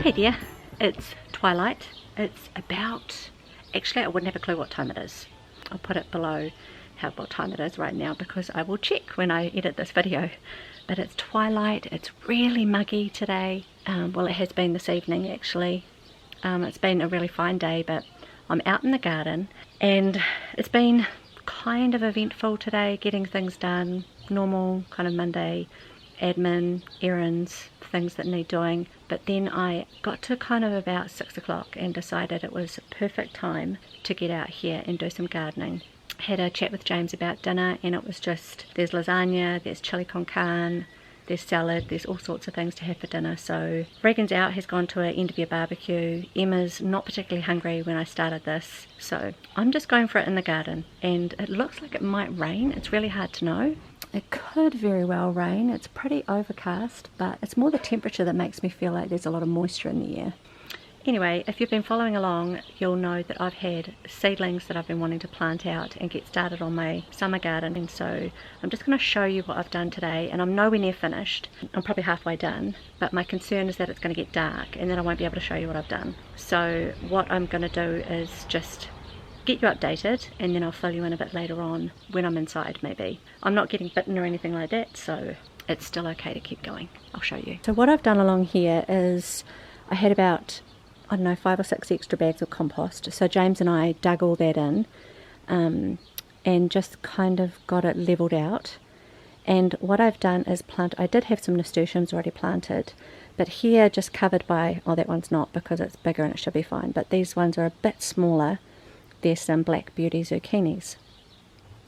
Hey there, it's twilight. It's about, actually I wouldn't have a clue what time it is. I'll put it below what time it is right now because I will check when I edit this video. But it's twilight, it's really muggy today. Well, it has been this evening actually. It's been a really fine day, but I'm out in the garden and it's been kind of eventful today, getting things done, normal kind of Monday admin, errands, things that need doing. But then I got to kind of about 6 o'clock and decided it was a perfect time to get out here and do some gardening. Had a chat with James about dinner and it was just, there's lasagna, there's chili con carne, there's salad, there's all sorts of things to have for dinner. So Regan's out, he's gone to an end of year barbecue. Emma's not particularly hungry when I started this, so I'm just going for it in the garden. And it looks like it might rain, it's really hard to know. It could very well rain. It's pretty overcast, but it's more the temperature that makes me feel like there's a lot of moisture in the air. Anyway, if you've been following along, you'll know that I've had seedlings that I've been wanting to plant out and get started on my summer garden. And so I'm just going to show you what I've done today, and I'm nowhere near finished. I'm probably halfway done, but my concern is that it's going to get dark and then I won't be able to show you what I've done. So what I'm going to do is just get you updated and then I'll fill you in a bit later on when I'm inside maybe. I'm not getting bitten or anything like that, so it's still okay to keep going. I'll show you. So what I've done along here is I had about, I don't know, 5 or 6 extra bags of compost. So James and I dug all that in and just kind of got it leveled out. And what I've done is I did have some nasturtiums already planted, but here just covered by, oh that one's not because it's bigger and it should be fine, but these ones are a bit smaller. There's some Black Beauty zucchinis.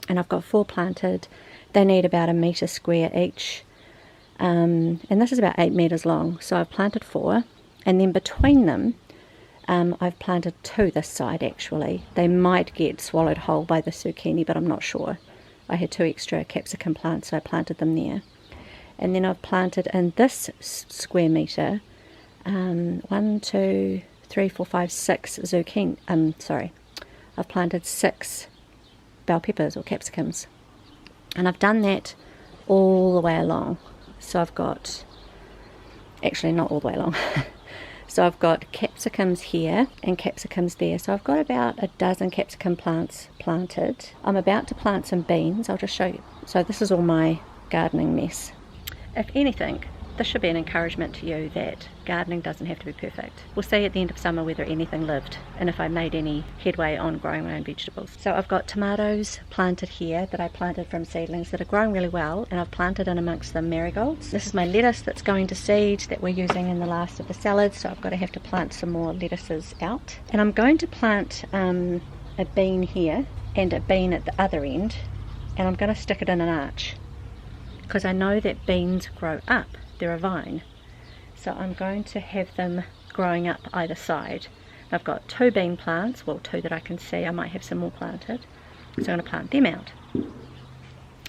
And I've got 4 planted. They need about 1 metre square each. And this is about 8 metres long. So I've planted 4. And then between them, I've planted 2 this side actually. They might get swallowed whole by the zucchini, but I'm not sure. I had 2 extra capsicum plants, so I planted them there. And then I've planted in this square metre, 1, 2, 3, 4, 5, 6 zucchini. I've planted 6 bell peppers or capsicums. And I've done that all the way along. So I've got, actually not all the way along. So I've got capsicums here and capsicums there. So I've got about 12 capsicum plants planted. I'm about to plant some beans. I'll just show you. So this is all my gardening mess. If anything, this should be an encouragement to you that gardening doesn't have to be perfect. We'll see at the end of summer whether anything lived and if I made any headway on growing my own vegetables. So I've got tomatoes planted here that I planted from seedlings that are growing really well, and I've planted in amongst them marigolds. This is my lettuce that's going to seed that we're using in the last of the salads, so I've got to have to plant some more lettuces out. And I'm going to plant a bean here and a bean at the other end, and I'm going to stick it in an arch because I know that beans grow up. They're a vine, so I'm going to have them growing up either side. I've got 2 bean plants, well 2 that I can see. I might have some more planted, so I'm going to plant them out.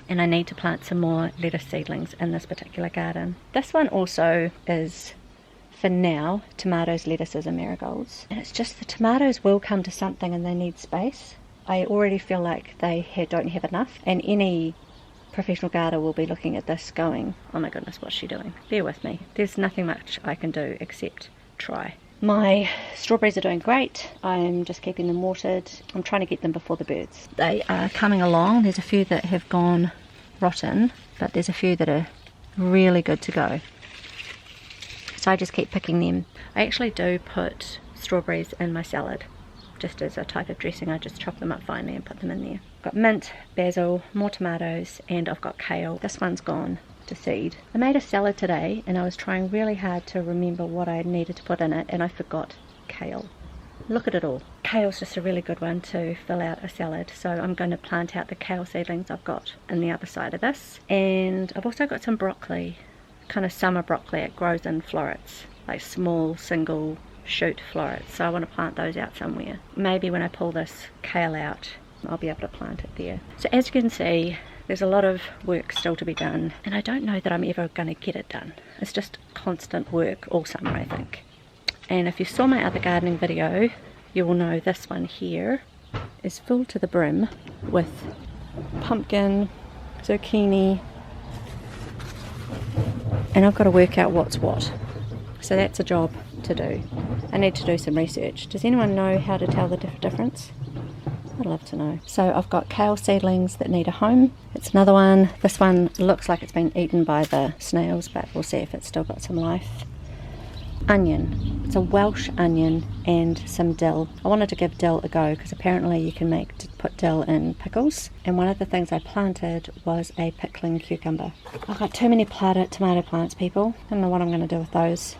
And I need to plant some more lettuce seedlings in this particular garden. This one also is, for now, tomatoes, lettuces and marigolds. And it's just the tomatoes will come to something and they need space. I already feel like they don't have enough, and any professional gardener will be looking at this going, oh my goodness, what's she doing? Bear with me. There's nothing much I can do except try. My strawberries are doing great. I'm just keeping them watered. I'm trying to get them before the birds. They are coming along. There's a few that have gone rotten, but there's a few that are really good to go. So I just keep picking them. I actually do put strawberries in my salad. Just as a type of dressing, I just chop them up finely and put them in there. I've got mint, basil, more tomatoes, and I've got kale. This one's gone to seed. I made a salad today and I was trying really hard to remember what I needed to put in it, and I forgot kale. Look at it all. Kale's just a really good one to fill out a salad, so I'm going to plant out the kale seedlings I've got in the other side of this. And I've also got some broccoli, kind of summer broccoli. It grows in florets, like small single shoot florets, so I want to plant those out somewhere. Maybe when I pull this kale out I'll be able to plant it there. So as you can see, there's a lot of work still to be done, and I don't know that I'm ever going to get it done. It's just constant work all summer, I think. And if you saw my other gardening video, you will know this one here is filled to the brim with pumpkin, zucchini, and I've got to work out what's what. So that's a job to do. I need to do some research. Does anyone know how to tell the difference? I'd love to know. So I've got kale seedlings that need a home. It's another one. This one looks like it's been eaten by the snails, but we'll see if it's still got some life. Onion. It's a Welsh onion and some dill. I wanted to give dill a go because apparently you can put dill in pickles. And one of the things I planted was a pickling cucumber. I've got too many tomato plants, people. I don't know what I'm going to do with those,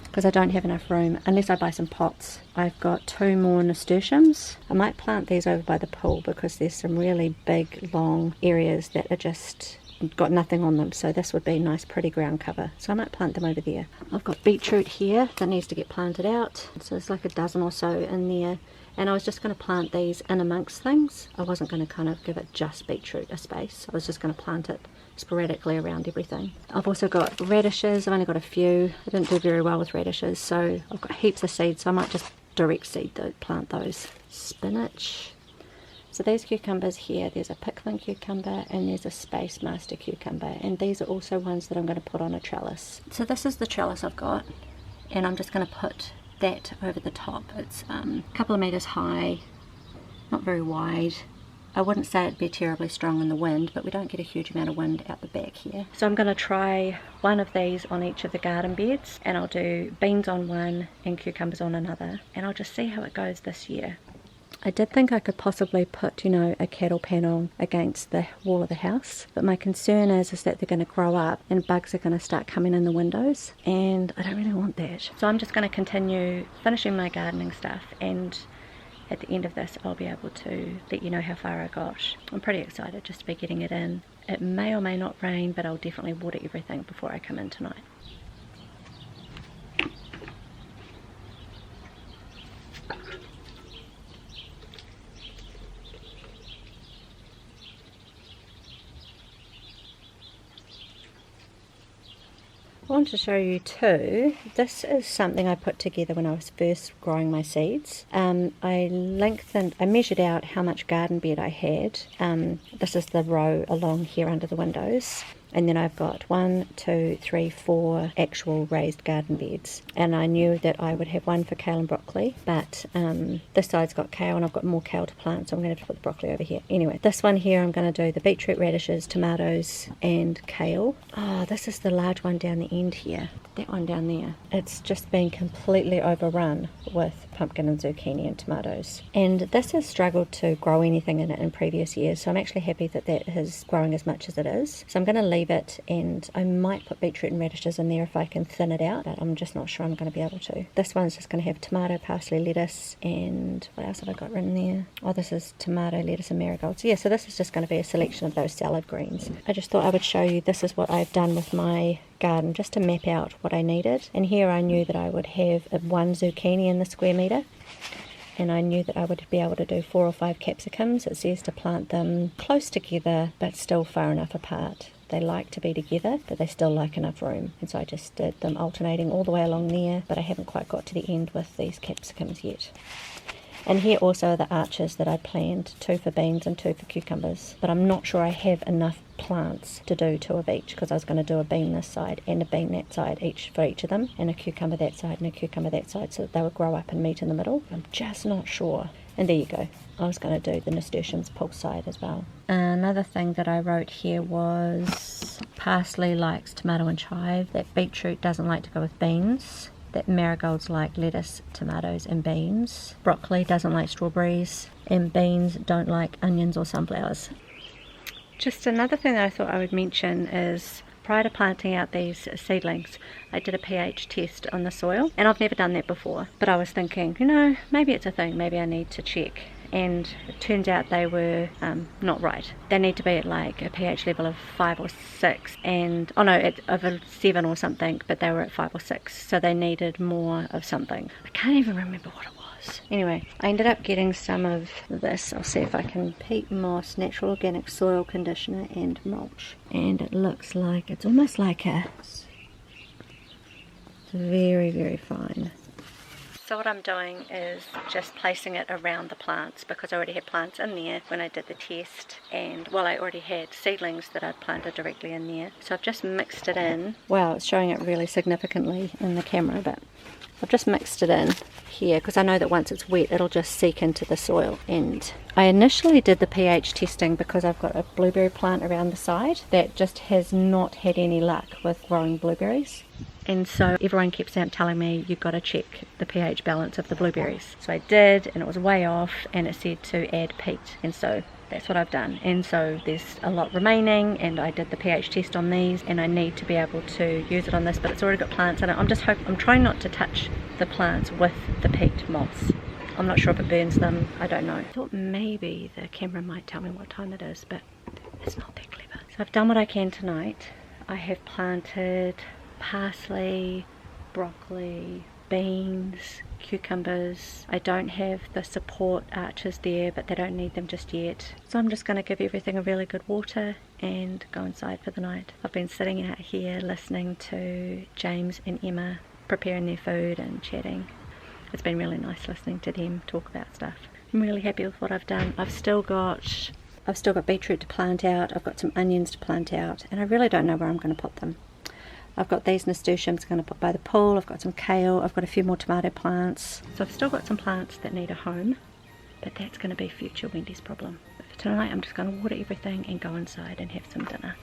because I don't have enough room unless I buy some pots. I've got 2 more nasturtiums. I might plant these over by the pool because there's some really big long areas that are just got nothing on them, so this would be nice pretty ground cover, so I might plant them over there. I've got beetroot here that needs to get planted out, so there's like a dozen or so in there, and I was just going to plant these in amongst things. I wasn't going to kind of give it just beetroot a space. I was just going to plant it sporadically around everything. I've also got radishes. I've only got a few. I didn't do very well with radishes, so I've got heaps of seeds, so I might just direct seed plant those. Spinach. So these cucumbers here, there's a pickling cucumber and there's a Space Master cucumber, and these are also ones that I'm going to put on a trellis. So this is the trellis I've got, and I'm just going to put that over the top. It's a couple of meters high, not very wide. I wouldn't say it'd be terribly strong in the wind, but we don't get a huge amount of wind out the back here. So I'm going to try one of these on each of the garden beds, and I'll do beans on one and cucumbers on another, and I'll just see how it goes this year. I did think I could possibly put, you know, a cattle panel against the wall of the house, but my concern is that they're going to grow up and bugs are going to start coming in the windows, and I don't really want that. So I'm just going to continue finishing my gardening stuff, and at the end of this I'll be able to let you know how far I got. I'm pretty excited just to be getting it in. It may or may not rain, but I'll definitely water everything before I come in tonight. I want to show you too, this is something I put together when I was first growing my seeds. I measured out how much garden bed I had. This is the row along here under the windows. And then I've got 1, 2, 3, 4 actual raised garden beds. And I knew that I would have one for kale and broccoli, but this side's got kale and I've got more kale to plant, so I'm going to have to put the broccoli over here. Anyway, this one here I'm going to do the beetroot, radishes, tomatoes and kale. Oh, this is the large one down the end here. That one down there. It's just been completely overrun with pumpkin and zucchini and tomatoes. And this has struggled to grow anything in it in previous years, so I'm actually happy that that is growing as much as it is. So I'm going to leave it, and I might put beetroot and radishes in there if I can thin it out, but I'm just not sure I'm going to be able to. This one's just going to have tomato, parsley, lettuce, and what else have I got written there? Oh, this is tomato, lettuce and marigolds. Yeah, so this is just going to be a selection of those salad greens. I just thought I would show you this is what I've done with my garden just to map out what I needed. And here I knew that I would have 1 zucchini in the square metre, and I knew that I would be able to do 4 or 5 capsicums. It says to plant them close together but still far enough apart. They like to be together, but they still like enough room, and so I just did them alternating all the way along there, but I haven't quite got to the end with these capsicums yet. And here also are the arches that I planned, 2 for beans and 2 for cucumbers, but I'm not sure I have enough plants to do 2 of each, because I was going to do a bean this side and a bean that side for each of them, and a cucumber that side and a cucumber that side, so that they would grow up and meet in the middle. I'm just not sure. And there you go. I was going to do the nasturtiums pulse side as well. Another thing that I wrote here was parsley likes tomato and chive, that beetroot doesn't like to go with beans, that marigolds like lettuce, tomatoes and beans, broccoli doesn't like strawberries, and beans don't like onions or sunflowers. Just another thing that I thought I would mention is, prior to planting out these seedlings, I did a pH test on the soil, and I've never done that before, but I was thinking, you know, maybe it's a thing, maybe I need to check. And it turns out they were not right. They need to be at like a pH level of 5 or 6, and of a 7 or something, but they were at 5 or 6, so they needed more of something. I can't even remember what it was. Anyway, I ended up getting some of this. I'll see if I can, peat moss, natural organic soil conditioner and mulch, and it looks like it's almost like it's very, very fine. So what I'm doing is just placing it around the plants because I already had plants in there when I did the test, and well, I already had seedlings that I'd planted directly in there. So I've just mixed it in. Wow, it's showing it really significantly in the camera, but I've just mixed it in here because I know that once it's wet it'll just seep into the soil. And I initially did the pH testing because I've got a blueberry plant around the side that just has not had any luck with growing blueberries. And so everyone keeps telling me you've got to check the pH balance of the blueberries. So I did, and it was way off, and it said to add peat, and so that's what I've done. And so there's a lot remaining, and I did the pH test on these, and I need to be able to use it on this, but it's already got plants in it. I'm trying not to touch the plants with the peat moss. I'm not sure if it burns them, I don't know. I thought maybe the camera might tell me what time it is, but it's not that clever. So I've done what I can tonight. I have planted parsley, broccoli, beans, cucumbers. I don't have the support arches there, but they don't need them just yet. So I'm just going to give everything a really good water and go inside for the night. I've been sitting out here listening to James and Emma preparing their food and chatting. It's been really nice listening to them talk about stuff. I'm really happy with what I've done. I've still got beetroot to plant out, I've got some onions to plant out, and I really don't know where I'm going to put them. I've got these nasturtiums going to put by the pool, I've got some kale, I've got a few more tomato plants. So I've still got some plants that need a home, but that's going to be future Wendy's problem. But for tonight I'm just going to water everything and go inside and have some dinner.